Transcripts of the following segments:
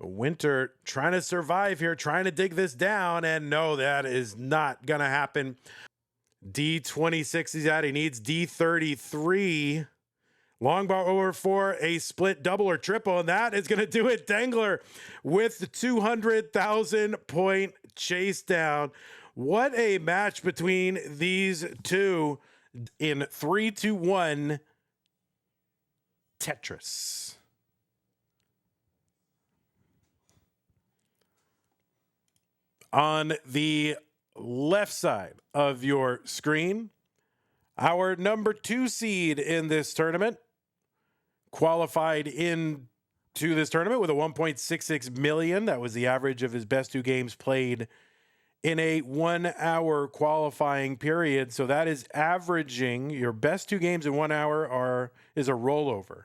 Winter trying to survive here, trying to dig this down, and no, that is not going to happen. D26 he's at. He needs D33. Long bar over for a split double or triple, and that is going to do it. Dengler with the 200,000 point chase down. What a match between these two in 3-1 Tetris. On the left side of your screen, our number 2 seed in this tournament qualified into this tournament with a 1.66 million. That was the average of his best 2 games played in a 1 hour qualifying period. So that is averaging your best 2 games in 1 hour is a rollover.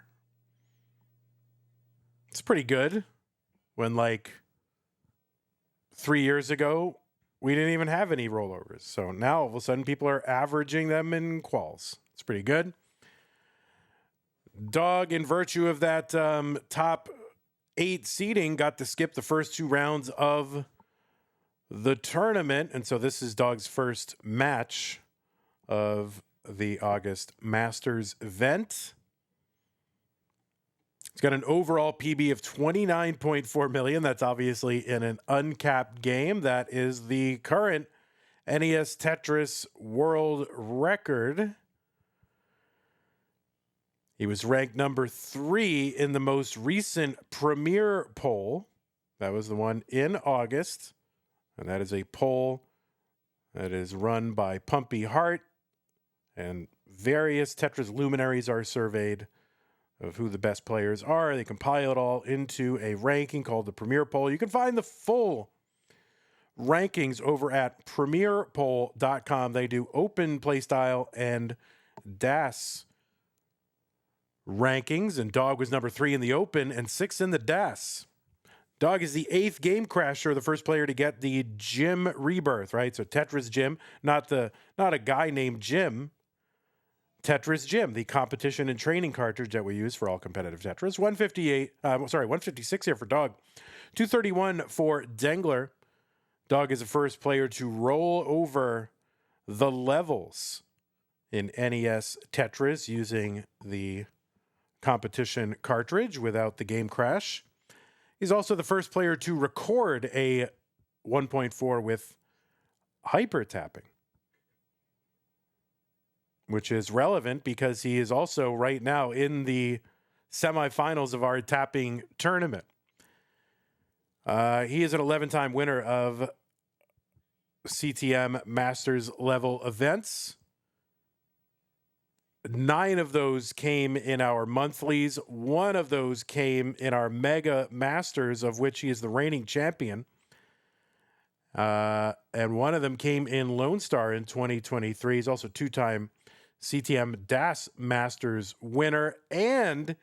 It's pretty good when, like, 3 years ago, we didn't even have any rollovers. So now all of a sudden people are averaging them in quals. It's pretty good. Dog, in virtue of that top 8 seeding, got to skip the first 2 rounds of the tournament. And so this is Dog's first match of the August Masters event. He's got an overall PB of 29.4 million. That's obviously in an uncapped game. That is the current NES Tetris world record. He was ranked number 3 in the most recent Premier poll. That was the one in August. And that is a poll that is run by Pumpy Heart. And various Tetris luminaries are surveyed of who the best players are. They compile it all into a ranking called the Premier Poll. You can find the full rankings over at premierpoll.com. They do open playstyle and DAS rankings, and Dog was number 3 in the open and 6 in the DAS. Dog is the 8th game crasher, the first player to get the Jim rebirth, right? So Tetris Jim, not a guy named Jim. Tetris Jim, the competition and training cartridge that we use for all competitive Tetris. 156 here for Dog. 231 for Dengler. Dog is the first player to roll over the levels in NES Tetris using the competition cartridge without the game crash. He's also the first player to record a 1.4 with hyper tapping, which is relevant because he is also right now in the semifinals of our tapping tournament. He is an 11-time winner of CTM Masters level events. 9 of those came in our monthlies. 1 of those came in our Mega Masters, of which he is the reigning champion. And 1 of them came in Lone Star in 2023. He's also 2-time CTM DAS Masters winner, and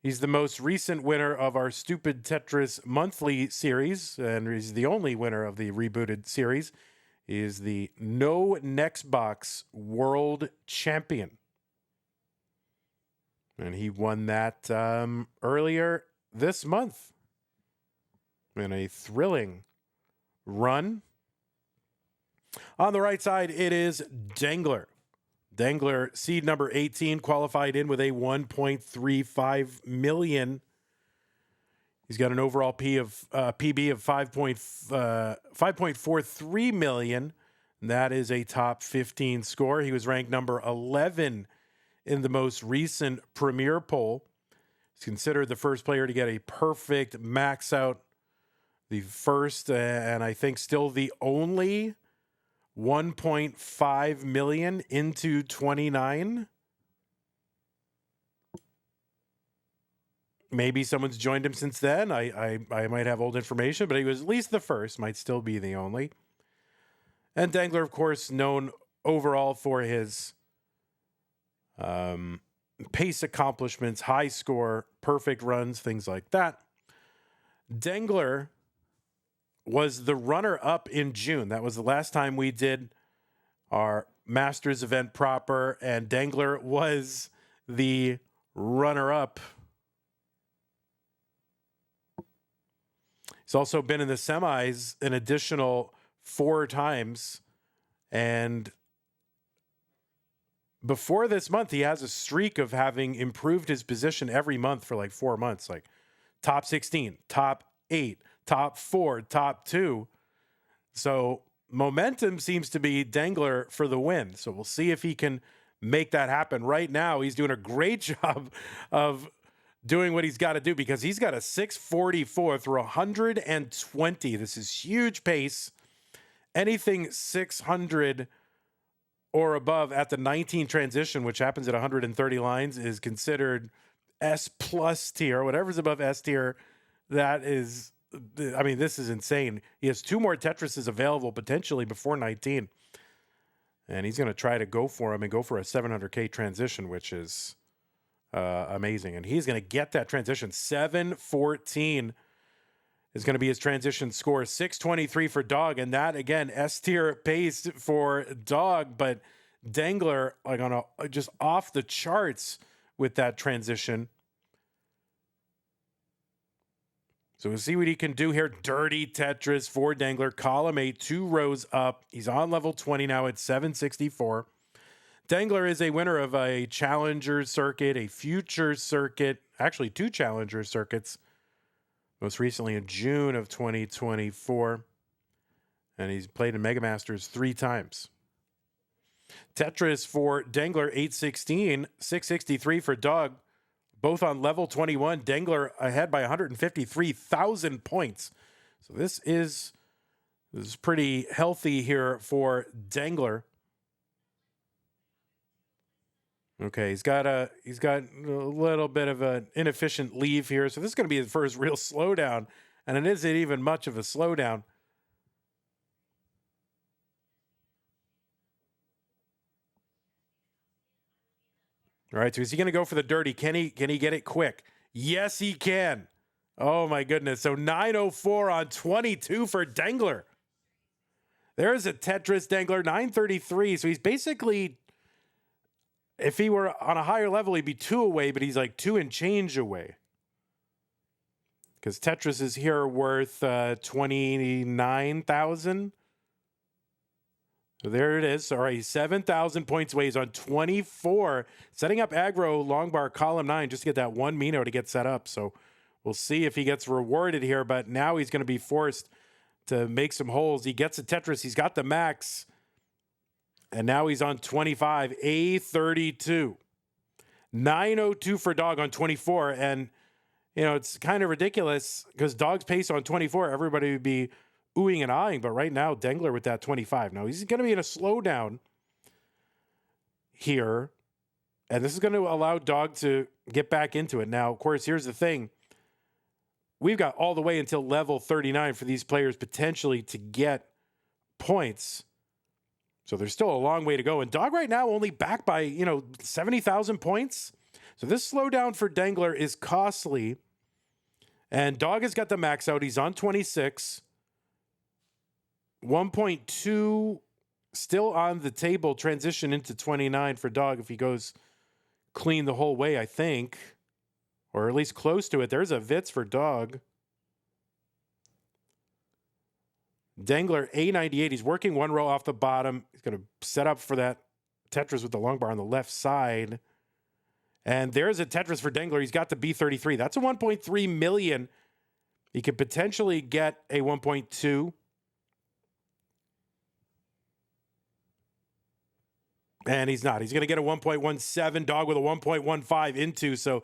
he's the most recent winner of our Stupid Tetris Monthly series, and he's the only winner of the rebooted series. He is the No Next Box World Champion, and he won that earlier this month in a thrilling run. On the right side, it is Dengler. Dengler, seed number 18, qualified in with a 1.35 million. He's got an overall PB of 5.43 million. That is a top 15 score. He was ranked number 11 in the most recent Premier poll. He's considered the first player to get a perfect max out. The first, and I think still the only 1.5 million into 29. Maybe someone's joined him since then. I might have old information, but he was at least the first, might still be the only. And Dengler, of course, known overall for his pace accomplishments, high score, perfect runs, things like that. Dengler was the runner-up in June. That was the last time we did our Masters event proper, and Dengler was the runner-up. He's also been in the semis an additional 4 times. And before this month, he has a streak of having improved his position every month for like 4 months, like top 16, top 8, top 4, top 2. So momentum seems to be Dengler for the win. So we'll see if he can make that happen. Right now, he's doing a great job of doing what he's got to do, because he's got a 644 through 120. This is huge pace. Anything 600 or above at the 19 transition, which happens at 130 lines, is considered S plus tier. Whatever's above S tier, that is, I mean, this is insane. He has 2 more Tetrises available potentially before 19. And he's going to try to go for him and go for a 700K transition, which is amazing. And he's going to get that transition. 714 is going to be his transition score. 623 for Dog. And that, again, S tier pace for Dog. But Dengler, like on a just off the charts with that transition. So we'll see what he can do here. Dirty Tetris for Dengler. Column 8, 2 rows up. He's on level 20 now at 764. Dengler is a winner of a Challenger circuit, a Future circuit, actually 2 Challenger circuits, most recently in June of 2024. And he's played in Mega Masters 3 times. Tetris for Dengler, 816, 663 for Dog. Both on level 21. Dengler ahead by 153,000 points. So this is pretty healthy here for Dengler. Okay, he's got a little bit of an inefficient leave here. So this is going to be the first real slowdown, and it isn't even much of a slowdown. All right, so is he going to go for the dirty? Can he get it quick? Yes, he can. Oh, my goodness. So 904 on 22 for Dengler. There's a Tetris Dengler, 933. So he's basically, if he were on a higher level, he'd be 2 away, but he's like 2 and change away. Because Tetris is here worth 29,000. So there it is. All right, 7,000 points away. He's on 24. Setting up aggro, long bar, column 9, just to get that 1 Mino to get set up. So we'll see if he gets rewarded here. But now he's going to be forced to make some holes. He gets a Tetris. He's got the max. And now he's on 25. A32. 902 for Dog on 24. And, you know, it's kind of ridiculous because Dog's pace on 24, everybody would be oohing and eyeing, but right now Dengler with that 25. Now he's going to be in a slowdown here, and this is going to allow Dog to get back into it. Now, of course, here's the thing. We've got all the way until level 39 for these players potentially to get points. So there's still a long way to go. And Dog right now only back by, 70,000 points. So this slowdown for Dengler is costly. And Dog has got the max out. He's on 26. 1.2 still on the table, transition into 29 for Dog if he goes clean the whole way, I think. Or at least close to it. There's a Vitz for Dog. Dengler, A98. He's working 1 row off the bottom. He's going to set up for that Tetris with the long bar on the left side. And there's a Tetris for Dengler. He's got the B33. That's a 1.3 million. He could potentially get a 1.2. And he's not. He's going to get a 1.17. Dog with a 1.15 into. So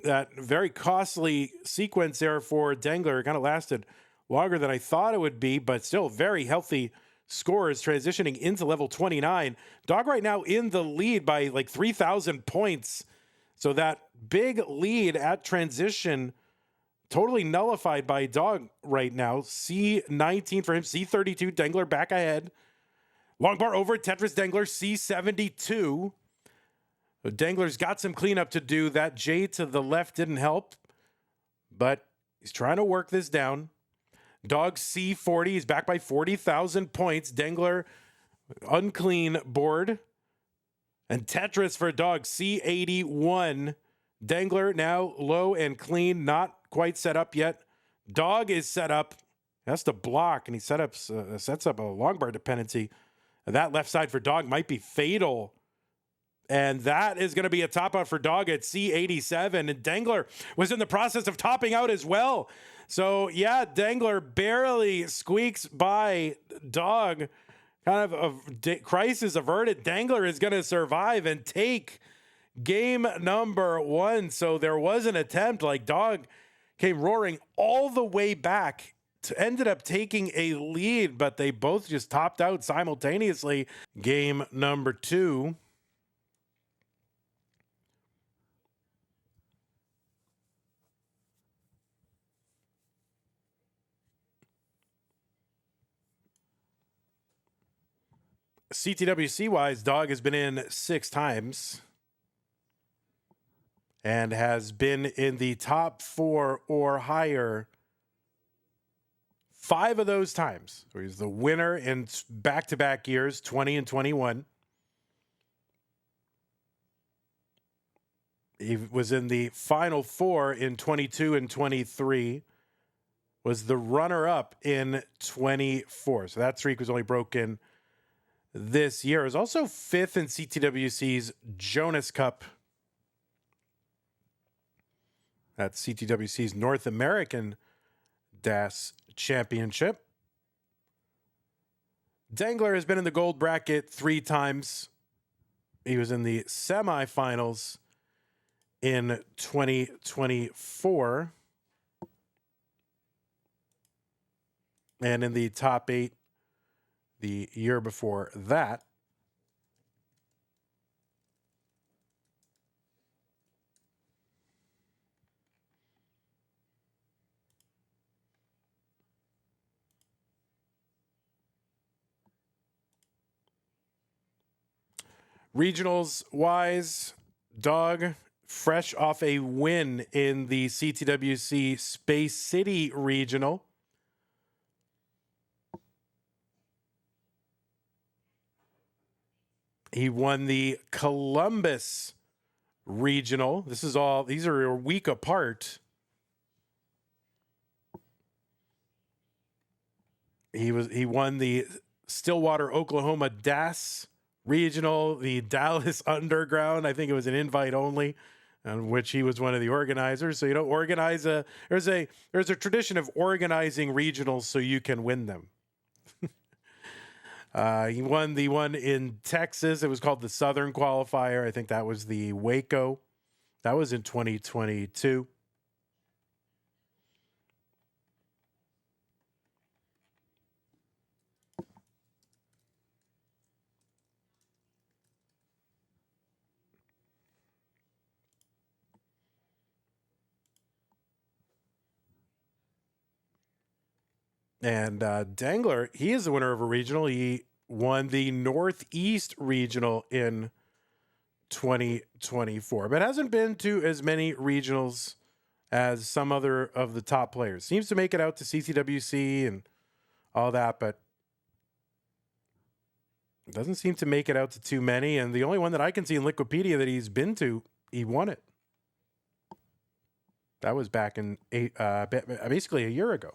that very costly sequence there for Dengler kind of lasted longer than I thought it would be, but still very healthy scores transitioning into level 29. Dog right now in the lead by like 3,000 points. So that big lead at transition totally nullified by Dog right now. C19 for him. C32. Dengler back ahead. Long bar over, Tetris Dengler, C72. So Dengler's got some cleanup to do. That J to the left didn't help, but he's trying to work this down. Dog C40, he's back by 40,000 points. Dengler, unclean board. And Tetris for Dog, C81. Dengler now low and clean, not quite set up yet. Dog is set up. Has to block, and he sets up a long bar dependency. And that left side for Dog might be fatal. And that is going to be a top out for Dog at C87. And Dengler was in the process of topping out as well. So, yeah, Dengler barely squeaks by Dog. Kind of a crisis averted. Dengler is going to survive and take game number 1. So there was an attempt, like Dog came roaring all the way back, ended up taking a lead, but they both just topped out simultaneously. Game number 2. CTWC wise, Dog has been in 6 times and has been in the top 4 or higher 5 of those times. So he's the winner in back-to-back years, 20 and 21. He was in the final 4 in 22 and 23. Was the runner-up in 24. So that streak was only broken this year. It was also 5th in CTWC's Jonas Cup. That's CTWC's North American DAS Championship. Dengler has been in the gold bracket 3 times. He was in the semifinals in 2024 and in the top 8 the year before that. Regionals wise, Dog fresh off a win in the CTWC Space City Regional. He won the Columbus Regional. These are a week apart. He won the Stillwater, Oklahoma DAS Regional, the Dallas Underground. I think it was an invite only, on which he was one of the organizers. So you don't organize there's a tradition of organizing regionals so you can win them. He won the one in Texas. It was called the Southern Qualifier. I think that was the Waco. That was in 2022. And Dengler, he is the winner of a regional. He won the Northeast Regional in 2024, but hasn't been to as many regionals as some other of the top players. Seems to make it out to CCWC and all that, but doesn't seem to make it out to too many. And the only one that I can see in Liquipedia that he's been to, he won it. That was back in basically a year ago.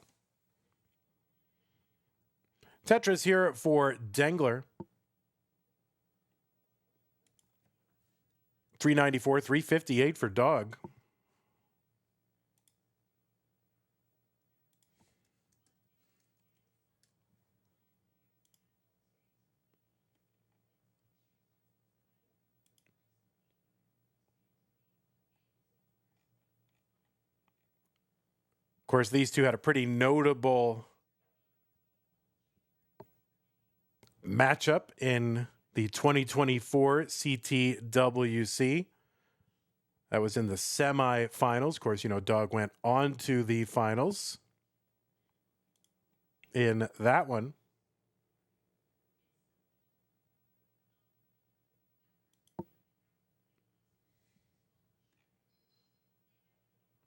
Tetris here for Dengler. 394, 358 for Dog. Of course, these two had a pretty notable matchup in the 2024 CTWC. That was in the semifinals. Of course, Dog went on to the finals in that one.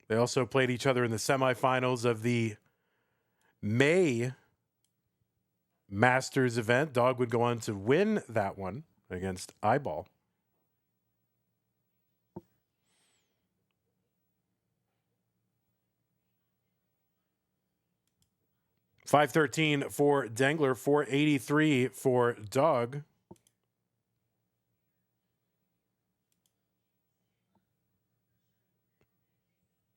They also played each other in the semifinals of the May Masters event. Dog would go on to win that one against Eyeball. 513 for Dengler, 483 for Doug.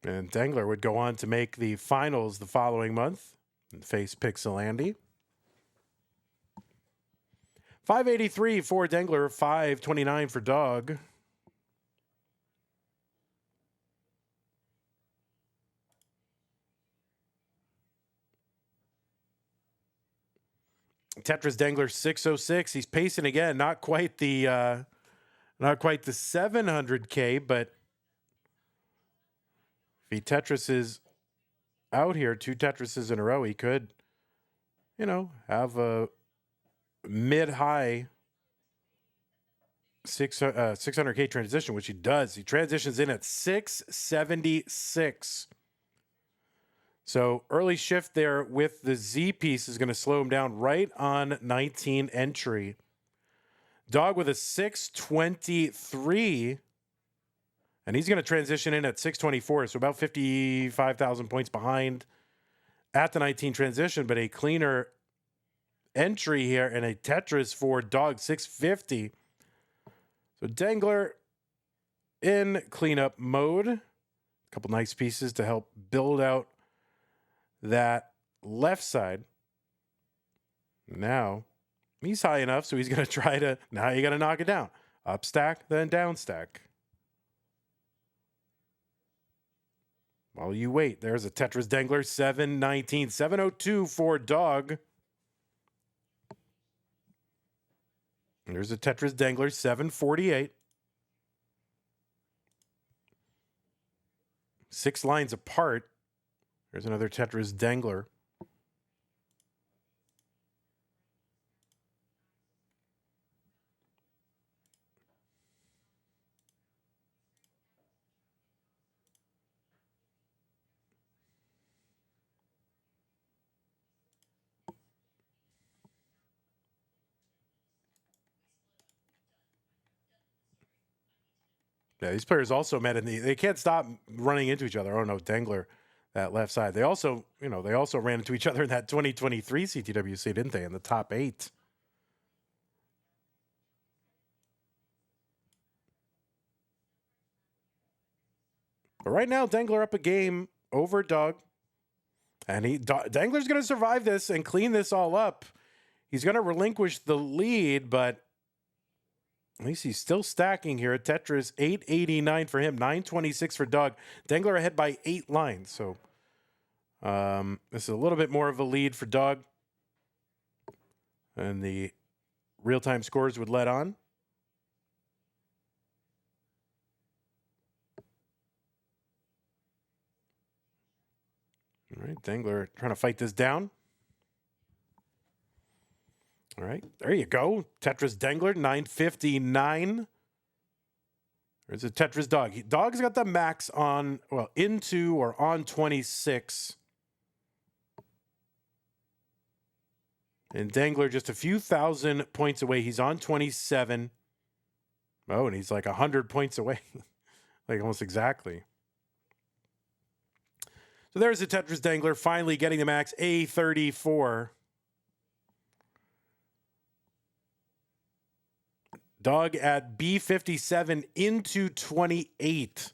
And Dengler would go on to make the finals the following month and face Pixelandy. 583 for Dengler, 529 for Doug. Tetris Dengler 606. He's pacing again. Not quite the 700K, but if he Tetrises out here, 2 Tetrises in a row, he could, have a mid-high 600K transition, which he does. He transitions in at 676. So early shift there with the Z piece is going to slow him down right on 19 entry. Dog with a 623. And he's going to transition in at 624. So about 55,000 points behind at the 19 transition, but a cleaner entry here and a Tetris for Dog 650. So Dengler in cleanup mode. A couple nice pieces to help build out that left side. Now he's high enough, so he's going to try to, now you got to knock it down. Up stack, then down stack. While you wait, there's a Tetris Dengler 719, 702 for Dog. And there's a Tetris Dengler 748. 6 lines apart. There's another Tetris Dengler. Yeah, these players also met in they can't stop running into each other. Oh no, Dengler, that left side. They also, ran into each other in that 2023 CTWC, didn't they? In the top 8. But right now, Dengler up a game over Doug. And Dengler's going to survive this and clean this all up. He's going to relinquish the lead, but at least he's still stacking here at Tetris. 889 for him, 926 for Doug. Dengler ahead by 8 lines. So this is a little bit more of a lead for Doug. And the real-time scores would let on. All right, Dengler trying to fight this down. All right, there you go. Tetris Dengler, 959. There's a Tetris Dog. Dog's got the max on, into or on 26. And Dengler just a few thousand points away. He's on 27. Oh, and he's like 100 points away. Like almost exactly. So there's a Tetris Dengler finally getting the max, A34. Dog at B57 into 28.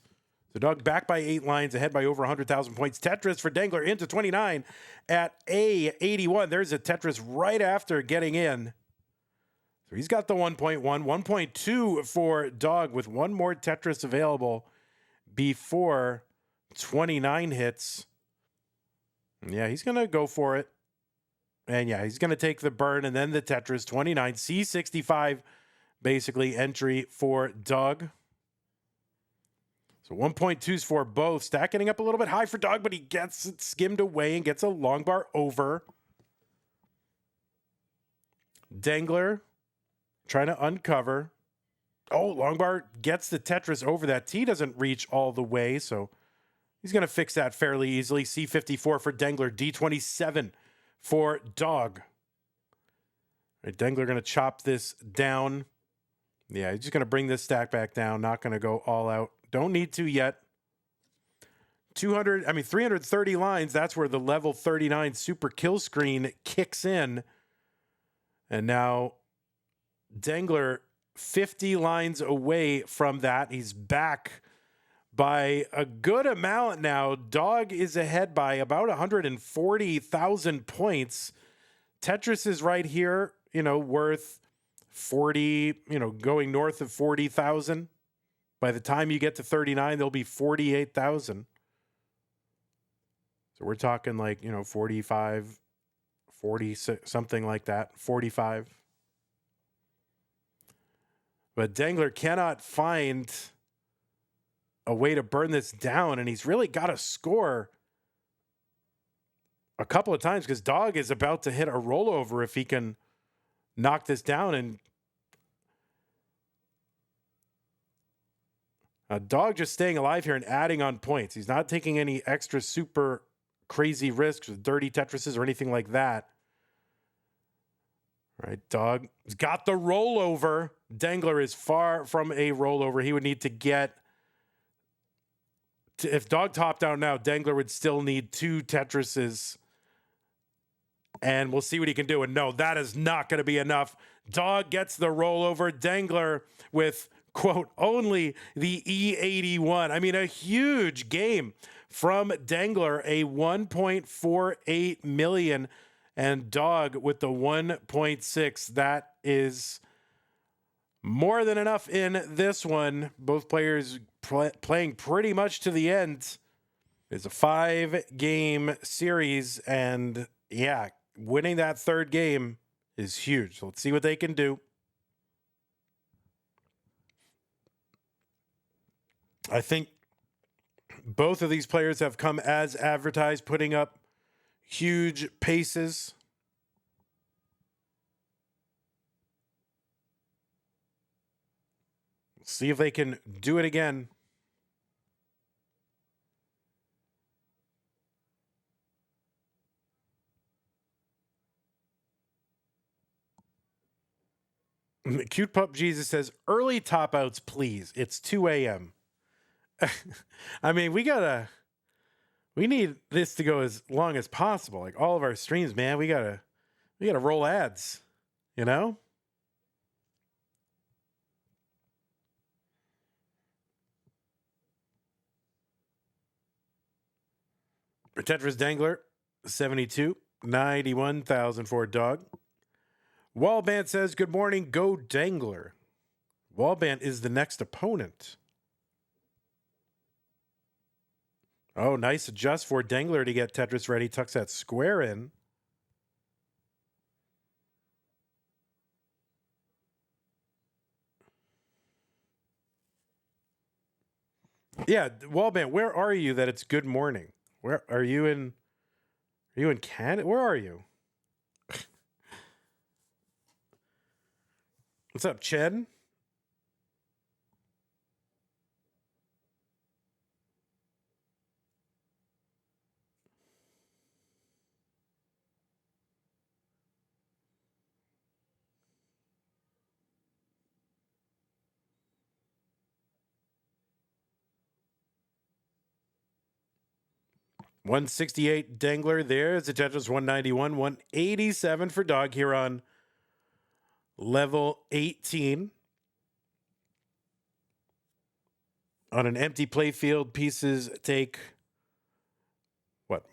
The Dog back by 8 lines, ahead by over 100,000 points. Tetris for Dengler into 29 at A81. There's a Tetris right after getting in. So he's got the 1.1. 1.2 for Dog with one more Tetris available before 29 hits. Yeah, he's going to go for it. And yeah, he's going to take the burn and then the Tetris 29. C65 basically entry for Doug. So 1.2s for both. Stack getting up a little bit high for Doug, but he gets it skimmed away and gets a long bar over. Dengler trying to uncover. Oh, long bar gets the Tetris over that. T doesn't reach all the way, so he's going to fix that fairly easily. C54 for Dengler. D27 for Dog. All right, Dengler going to chop this down. Yeah, he's just going to bring this stack back down. Not going to go all out. Don't need to yet. 330 lines. That's where the level 39 super kill screen kicks in. And now Dengler 50 lines away from that. He's back by a good amount now. Dog is ahead by about 140,000 points. Tetris is right here, worth 40, going north of 40,000. By the time you get to 39, there'll be 48,000. So we're talking like, 45, 40, something like that, 45. But Dengler cannot find a way to burn this down, and he's really got to score a couple of times because Dog is about to hit a rollover if he can knock this down. And Dog just staying alive here and adding on points. He's not taking any extra super crazy risks with dirty Tetrises or anything like that. All right, Dog has got the rollover. Dengler is far from a rollover. He would need to get... If Dog topped out now, Dengler would still need 2 Tetrises. And we'll see what he can do. And no, that is not going to be enough. Dog gets the rollover. Dengler with, quote, only the E81. I mean, a huge game from Dengler, a 1.48 million. And Dog with the 1.6. That is more than enough in this one. Both players playing pretty much to the end. It's a 5-game series, and yeah, winning that third game is huge. So let's see what they can do. I think both of these players have come as advertised, putting up huge paces. See if they can do it again. Cute Pup Jesus says, early top outs, please. It's 2 a.m. I mean, we need this to go as long as possible. Like all of our streams, man, we gotta roll ads, Tetris Dengler, 72, 91,000 for Dog. Wallband says, good morning, go Dengler. Wallband is the next opponent. Oh, nice adjust for Dengler to get Tetris ready. Tucks that square in. Yeah, Wallband, where are you that it's good morning? Where are you in? Are you in Canada? Where are you? What's up, Chen? $168 Dengler. There's the Tetris 191, 187 for Dog here on level 18. On an empty playfield, pieces take what?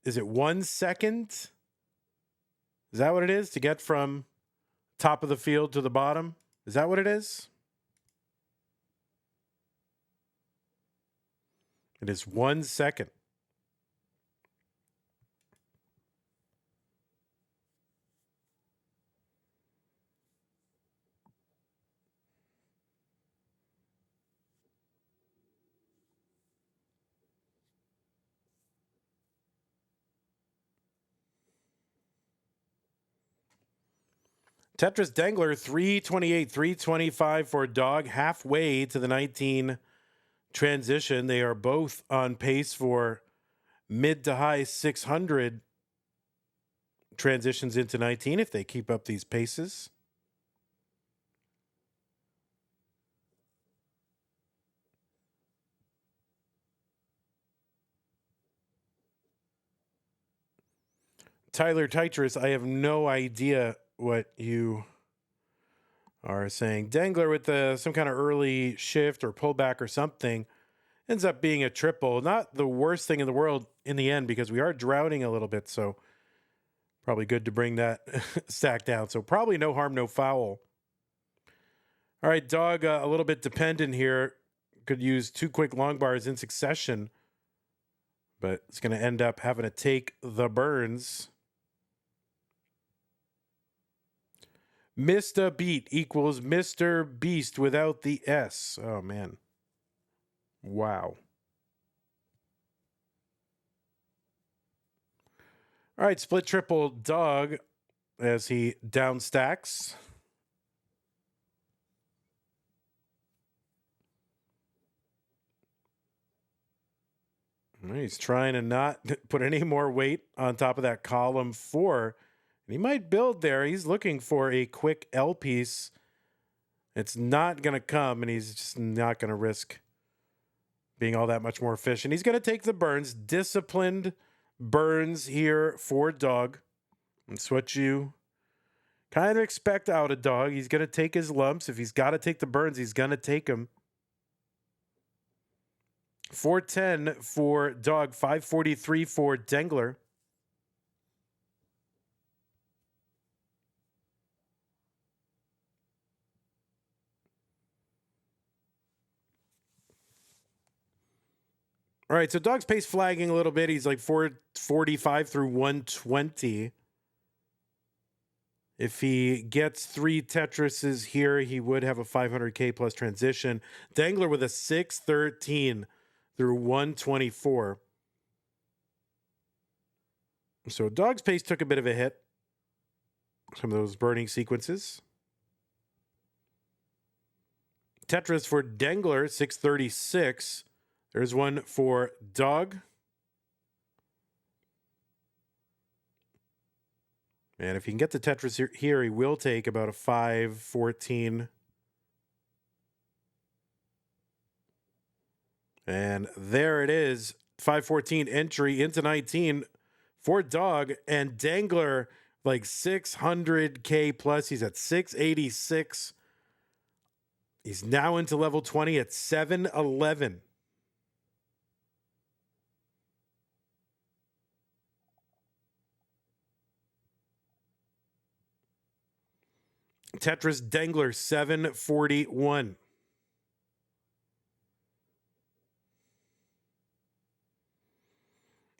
Is it 1 second? Is that what it is to get from top of the field to the bottom? Is that what it is? It is 1 second. Tetris Dengler, 328, 325 for Dog, halfway to the 19 transition. They are both on pace for mid to high 600 transitions into 19 if they keep up these paces. Tyler Tetris, I have no idea what you are saying. Dengler with some kind of early shift or pullback or something ends up being a triple. Not the worst thing in the world in the end because we are drowning a little bit. So probably good to bring that stack down. So probably no harm, no foul. All right, dog, a little bit dependent here. Could use 2 quick long bars in succession, but it's going to end up having to take the burns. Mr. Beat equals Mr. Beast without the S. Oh, man. Wow. All right, split triple dog as he down stacks. He's trying to not put any more weight on top of that column 4. And he might build there. He's looking for a quick L piece. It's not going to come, and he's just not going to risk being all that much more efficient. He's going to take the burns. Disciplined burns here for dog. That's what you kind of expect out of dog. He's going to take his lumps. If he's got to take the burns, he's going to take them. 410 for dog, 543 for Dengler. All right, so dog's pace flagging a little bit. He's like 445 through 120. If he gets 3 Tetrises here, he would have a 500K plus transition. Dengler with a 613 through 124. So dog's pace took a bit of a hit. Some of those burning sequences. Tetris for Dengler, 636. There's one for dog. And if he can get the Tetris here, he will take about a 514. And there it is. 514 entry into 19 for dog. And Dengler, like 600K plus. He's at 686. He's now into level 20 at 711. Tetris Dengler, 741.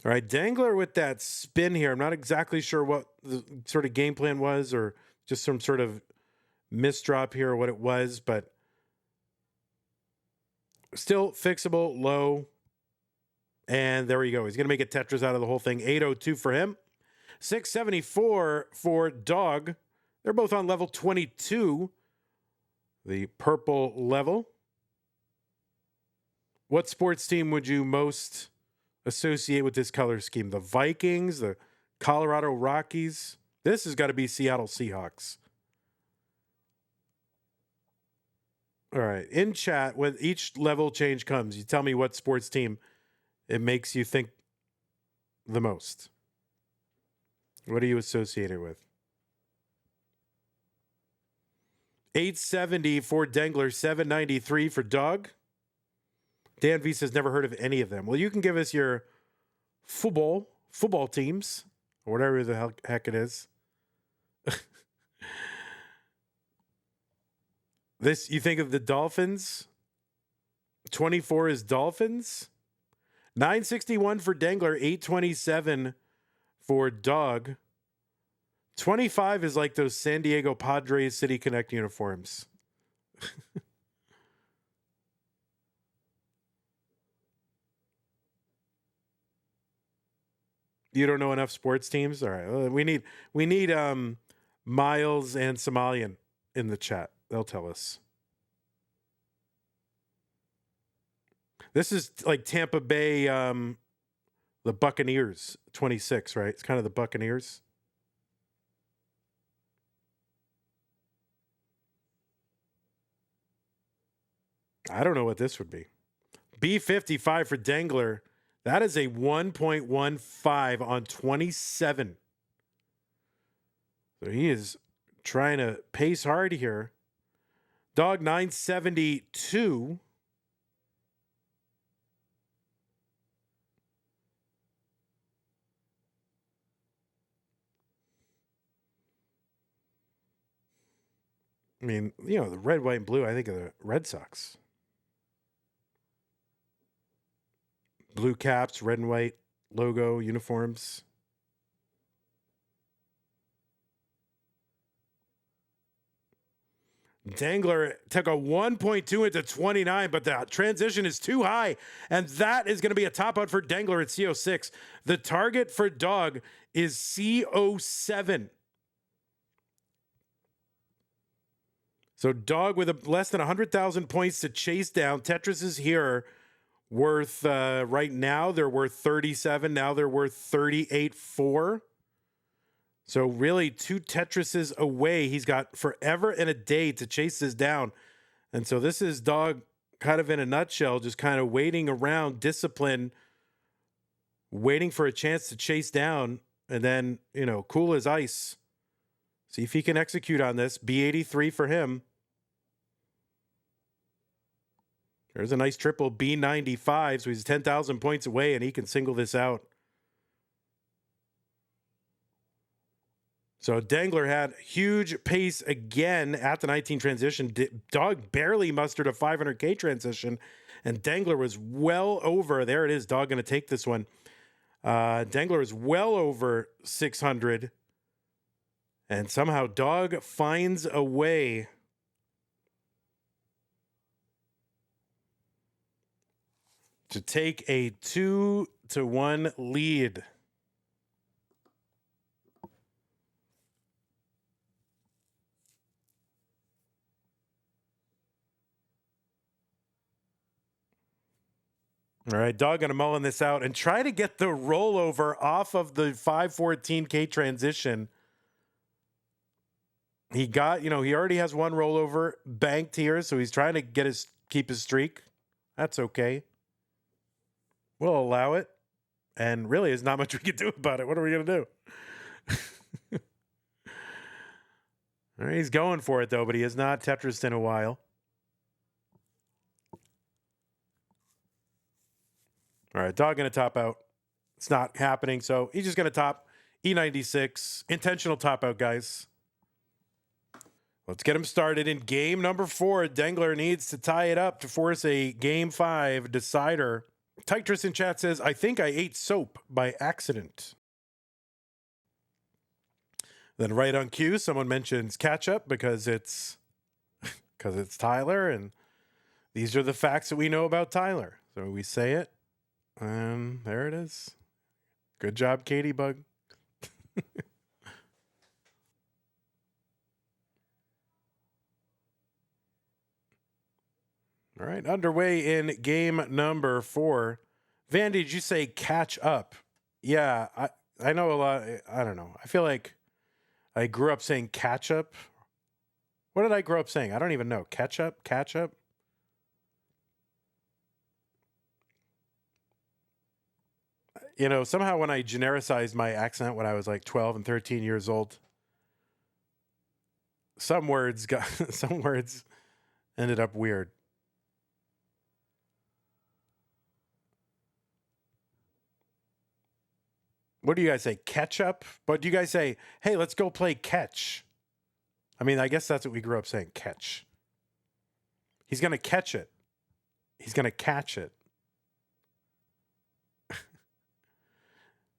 All right, Dengler with that spin here. I'm not exactly sure what the sort of game plan was or just some sort of misdrop here or what it was, but still fixable, low. And there we go. He's going to make a Tetris out of the whole thing. 802 for him. 674 for dog. They're both on level 22, the purple level. What sports team would you most associate with this color scheme? The Vikings, the Colorado Rockies? This has got to be Seattle Seahawks. All right. In chat, when each level change comes, you tell me what sports team it makes you think the most. What are you associated with? 870 for Dengler, 793 for dog. Dan V says never heard of any of them. Well, you can give us your football teams, or whatever the heck it is. This, you think of the Dolphins? 24 is Dolphins. 961 for Dengler, 827 for dog. 25 is like those San Diego Padres City Connect uniforms. You don't know enough sports teams? All right. We need Miles and Somalian in the chat. They'll tell us. This is like Tampa Bay, the Buccaneers, 26, right? It's kind of the Buccaneers. I don't know what this would be. B55 for Dengler. That is a 1.15 on 27. So he is trying to pace hard here. Dog 972. I mean, you know, the red, white, and blue, I think of the Red Sox. Blue caps, red and white logo, uniforms. Dengler took a 1.2 into 29, but the transition is too high. And that is going to be a top out for Dengler at CO6. The target for Dog is CO7. So Dog with less than 100,000 points to chase down. Tetris is here worth, right now, they're worth 37. Now they're worth 38.4. So really 2 Tetrises away. He's got forever and a day to chase this down. And so this is Dog kind of in a nutshell, just kind of waiting around, discipline, waiting for a chance to chase down, and then, you know, cool as ice. See if he can execute on this. B83 for him. There's a nice triple B95. So he's 10,000 points away and he can single this out. So Dengler had huge pace again at the 19 transition. Dog barely mustered a 500K transition, and Dengler was well over. There it is. Dog going to take this one. Dengler is well over 600, and somehow Dog finds a way to take a 2-1 lead. All right, Dog going to mullen this out and try to get the rollover off of the 514K transition. He got, you know, he already has one rollover banked here, so he's trying to keep his streak. That's okay. We'll allow it. And really, there's not much we can do about it. What are we going to do? All right, he's going for it, though, but he has not Tetris in a while. All right, Dog going to top out. It's not happening, so he's just going to top E96. Intentional top out, guys. Let's get him started in game number 4. Dengler needs to tie it up to force a game 5 decider. Tetris in chat says, I think I ate soap by accident. Then right on cue, someone mentions ketchup because it's Tyler, and these are the facts that we know about Tyler. So we say it. And there it is. Good job, Katie Bug. All right, underway in game number 4. Vandy, did you say catch up? Yeah, I know a lot. I don't know. I feel like I grew up saying catch up. What did I grow up saying? I don't even know. Catch up? Catch up? You know, somehow when I genericized my accent when I was like 12 and 13 years old, some words ended up weird. What do you guys say? Catch up? But do you guys say, hey, let's go play catch? I mean, I guess that's what we grew up saying, catch. He's going to catch it. He's going to catch it.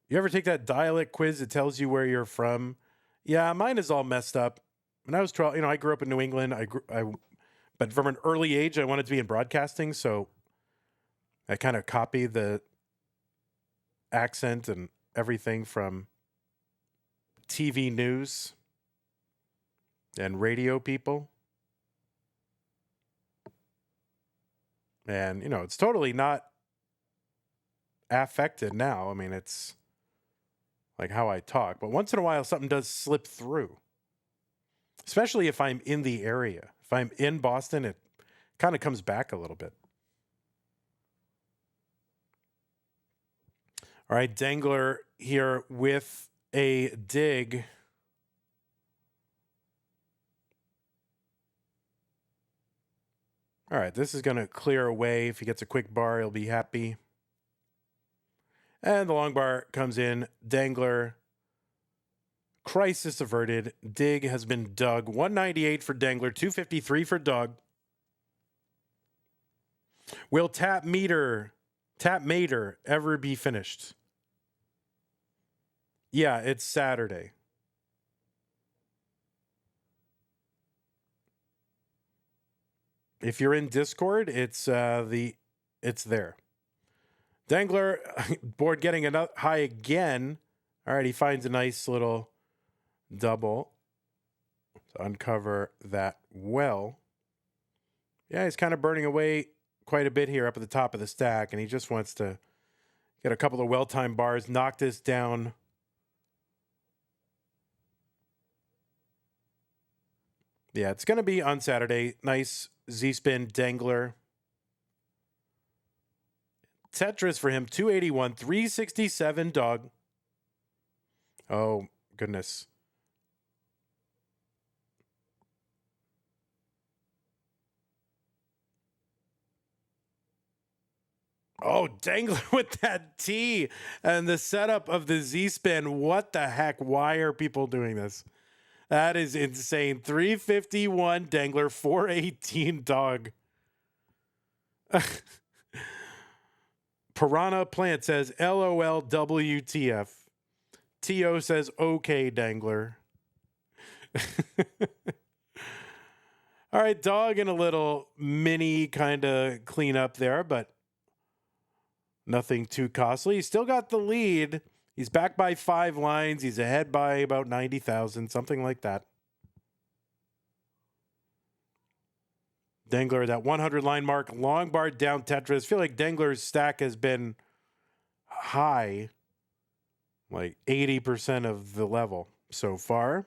You ever take that dialect quiz that tells you where you're from? Yeah, mine is all messed up. When I was 12, you know, I grew up in New England. But from an early age, I wanted to be in broadcasting, so I kind of copied the accent and everything from TV news and radio people. And, you know, it's totally not affected now. I mean, it's like how I talk. But once in a while, something does slip through. Especially if I'm in the area. If I'm in Boston, it kind of comes back a little bit. All right, Dengler here with a dig. All right, this is going to clear away. If he gets a quick bar, he'll be happy. And the long bar comes in. Dengler. Crisis averted. Dig has been dug. 198 for Dengler, 253 for Doug. Will Tap Mater ever be finished? Yeah, it's Saturday. If you're in Discord, it's there. Dengler, board getting a high again. All right, he finds a nice little double to uncover that well. Yeah, he's kind of burning away quite a bit here up at the top of the stack, and he just wants to get a couple of well-timed bars, knock this down. Yeah, it's going to be on Saturday. Nice Z-spin Dengler. Tetris for him, 281, 367 dog. Oh, goodness. Oh, Dengler with that T and the setup of the Z-spin. What the heck? Why are people doing this? That is insane. 351 Dengler, 418 dog. Piranha Plant says LOL WTF. T.O. says okay, Dengler. All right, dog in a little mini kind of cleanup there, but nothing too costly. He's still got the lead. He's back by 5 lines. He's ahead by about 90,000, something like that. Dengler, that 100 line mark, long bar down Tetris. I feel like Dengler's stack has been high, like 80% of the level so far.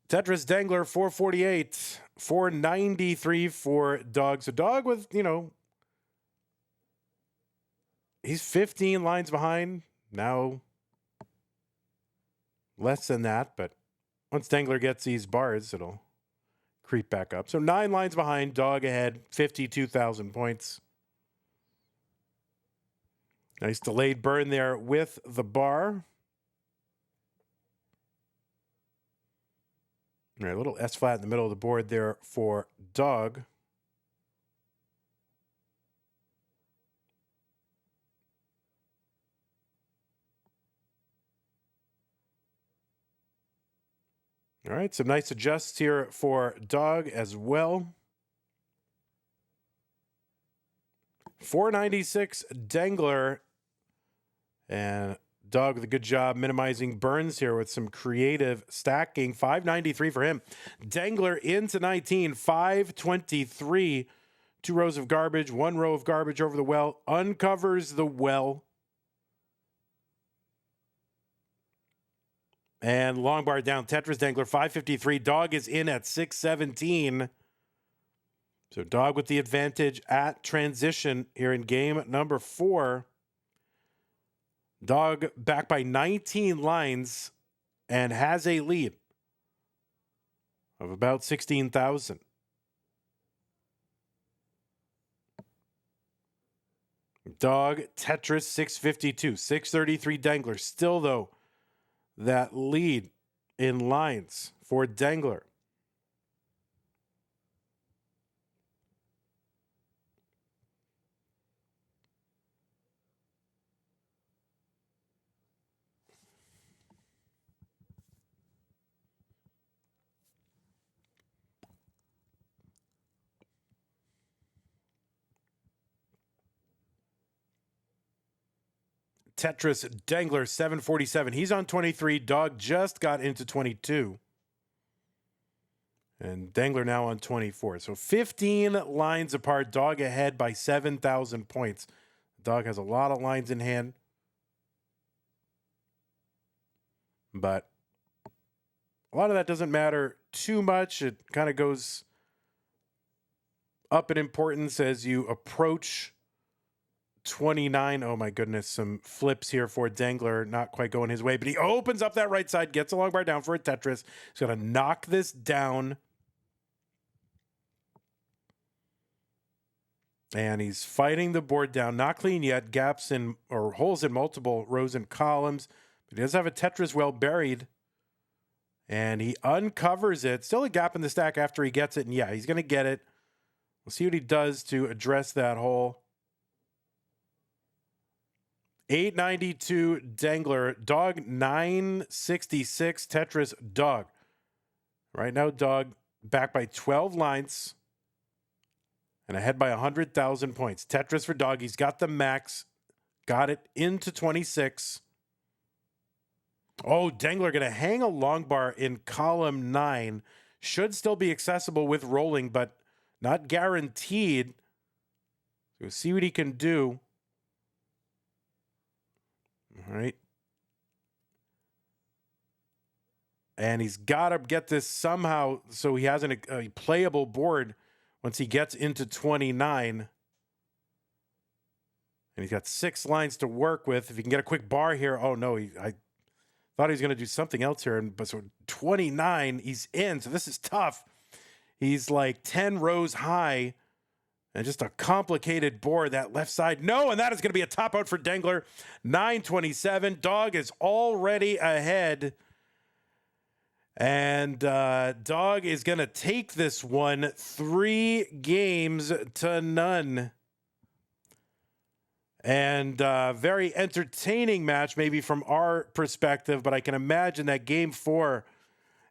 Tetris Dengler, 448, 493 for Dog. So Dog with, he's 15 lines behind now. Less than that, but once Dengler gets these bars, it'll creep back up. So 9 lines behind, Dog ahead, 52,000 points. Nice delayed burn there with the bar. All right, a little S flat in the middle of the board there for Dog. All right, some nice adjusts here for Dog as well. 496 Dengler. And Dog with a good job minimizing burns here with some creative stacking. 593 for him. Dengler into 19, 523. 2 rows of garbage, 1 row of garbage over the well. Uncovers the well. And long bar down, Tetris Dengler, 553. Dog is in at 617. So Dog with the advantage at transition here in game number 4. Dog back by 19 lines and has a lead of about 16,000. Dog, Tetris, 652. 633 Dengler. Still, though, that lead in lines for Dengler. Tetris Dengler, 747. He's on 23. Dog just got into 22. And Dengler now on 24. So 15 lines apart. Dog ahead by 7,000 points. Dog has a lot of lines in hand. But a lot of that doesn't matter too much. It kind of goes up in importance as you approach 29. Oh my goodness, some flips here for Dengler, not quite going his way, but he opens up that right side, gets a long bar down for a Tetris. He's going to knock this down. And he's fighting the board down. Not clean yet. Gaps in, or holes in multiple rows and columns. But he does have a Tetris well buried. And he uncovers it. Still a gap in the stack after he gets it. And yeah, he's going to get it. We'll see what he does to address that hole. 892 Dengler. Dog 966 Tetris Dog. Right now, Dog back by 12 lines. And ahead by 100,000 points. Tetris for Dog. He's got the max. Got it into 26. Oh, Dengler going to hang a long bar in column 9. Should still be accessible with rolling, but not guaranteed. So we'll see what he can do. All right. And he's got to get this somehow so he has a playable board once he gets into 29. And he's got 6 lines to work with. If he can get a quick bar here. Oh, no. I thought he was going to do something else here. But so 29, he's in. So this is tough. He's like 10 rows high. And just a complicated board. That left side. No, and that is going to be a top out for Dengler. 927. Dog is already ahead. And Dog is going to take this one 3 games to none. And very entertaining match, maybe from our perspective, but I can imagine that game 4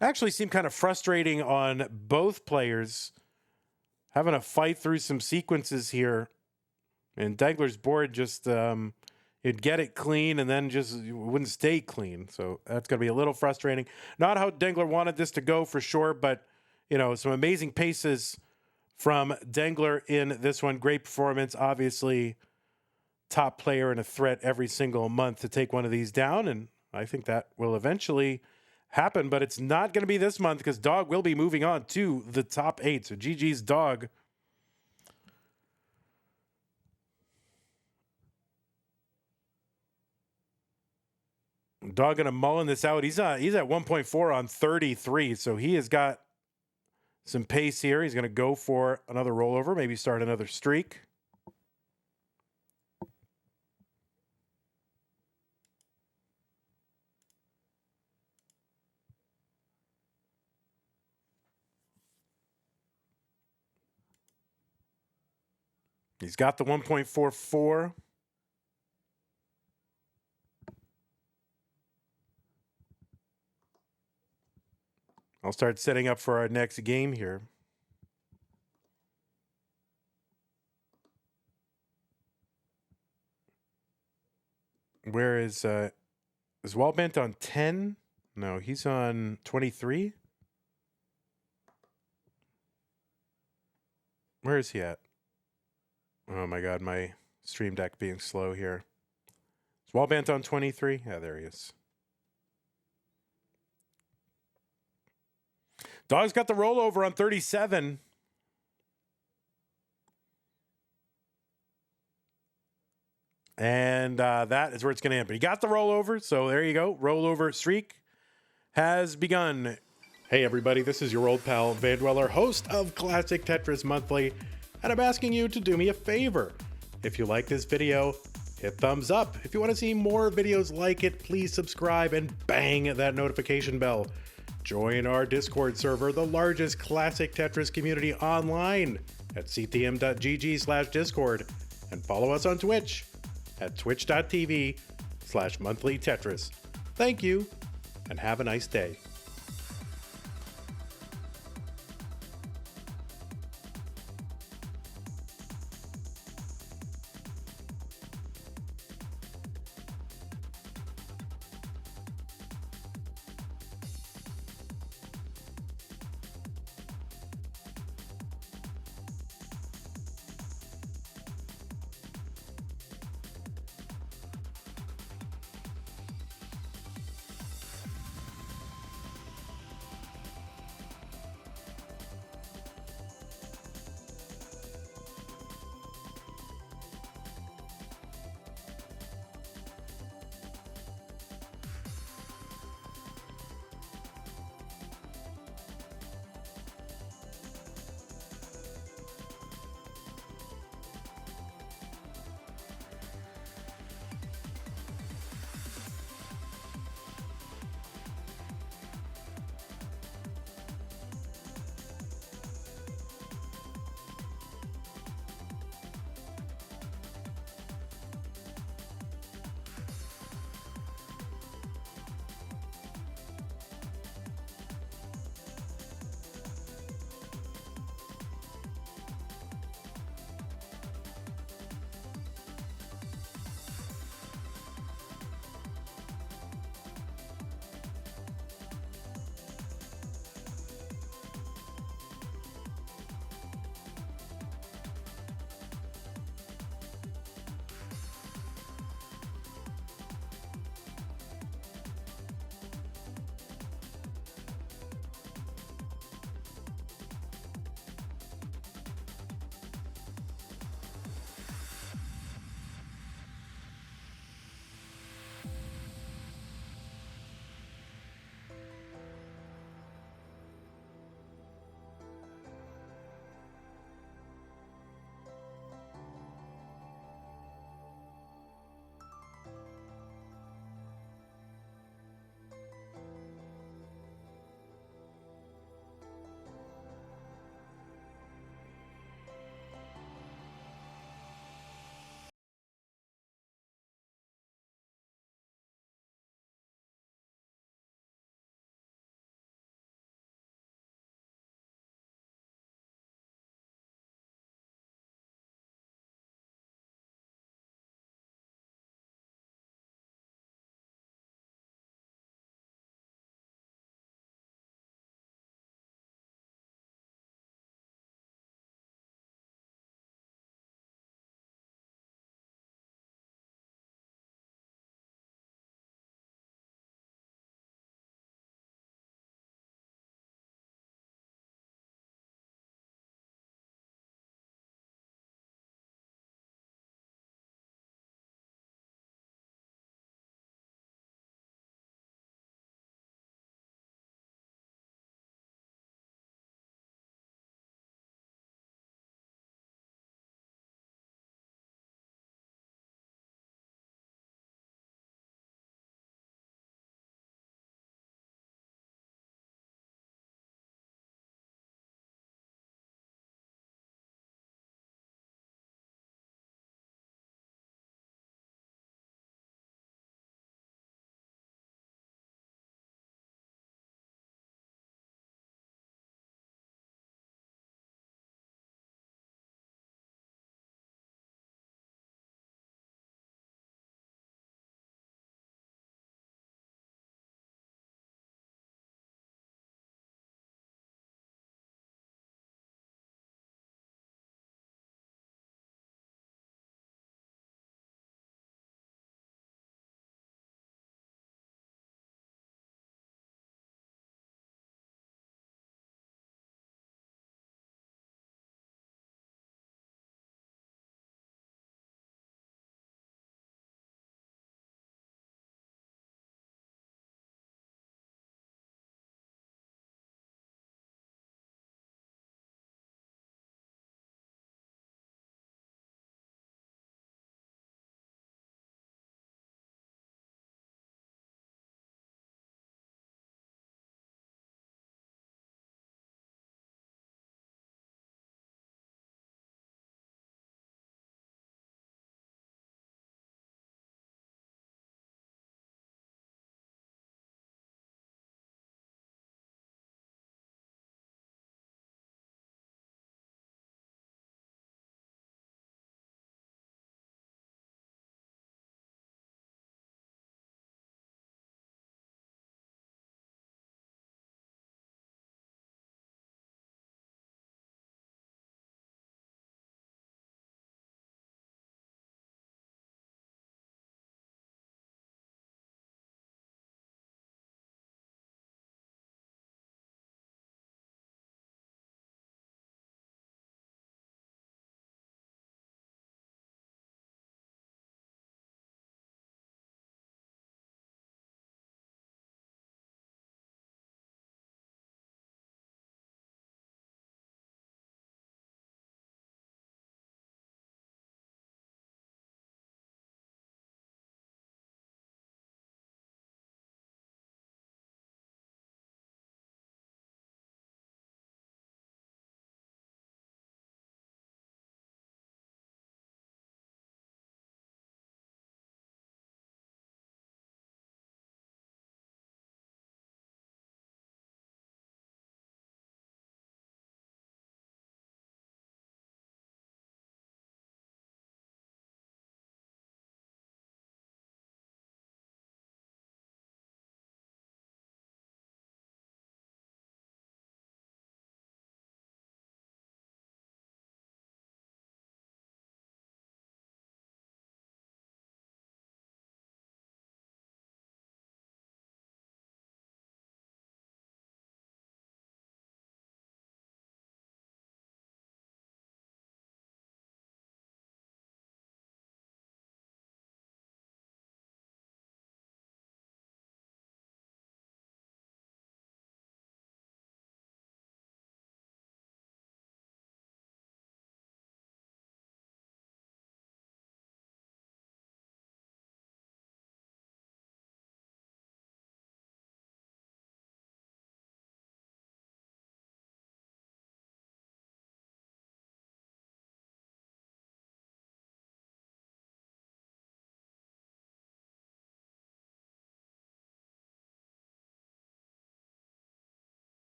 actually seemed kind of frustrating on both players. Having to fight through some sequences here. And Dengler's board just... You'd get it clean and then just it wouldn't stay clean. So that's going to be a little frustrating. Not how Dengler wanted this to go for sure, but, you know, some amazing paces from Dengler in this one. Great performance. Obviously, top player and a threat every single month to take one of these down. And I think that will eventually happen, but it's not going to be this month because Dog will be moving on to the top 8. So GG's Dog. Dog gonna mulling this out. He's at 1.4 on 33, so he has got some pace here. He's gonna go for another rollover, maybe start another streak. He's got the 1.44. I'll start setting up for our next game here. Where is Wallbent on 10? No, he's on 23. Where is he at? Oh my God, my stream deck being slow here. Is Wallbent on 23? Yeah, there he is. Dog's got the rollover on 37. And that is where it's going to end. But he got the rollover, so there you go. Rollover streak has begun. Hey, everybody, this is your old pal, Vandweller, host of Classic Tetris Monthly, and I'm asking you to do me a favor. If you like this video, hit thumbs up. If you want to see more videos like it, please subscribe and bang that notification bell. Join our Discord server, the largest classic Tetris community online at ctm.gg/discord, and follow us on Twitch at twitch.tv/monthlytetris. Thank you, and have a nice day.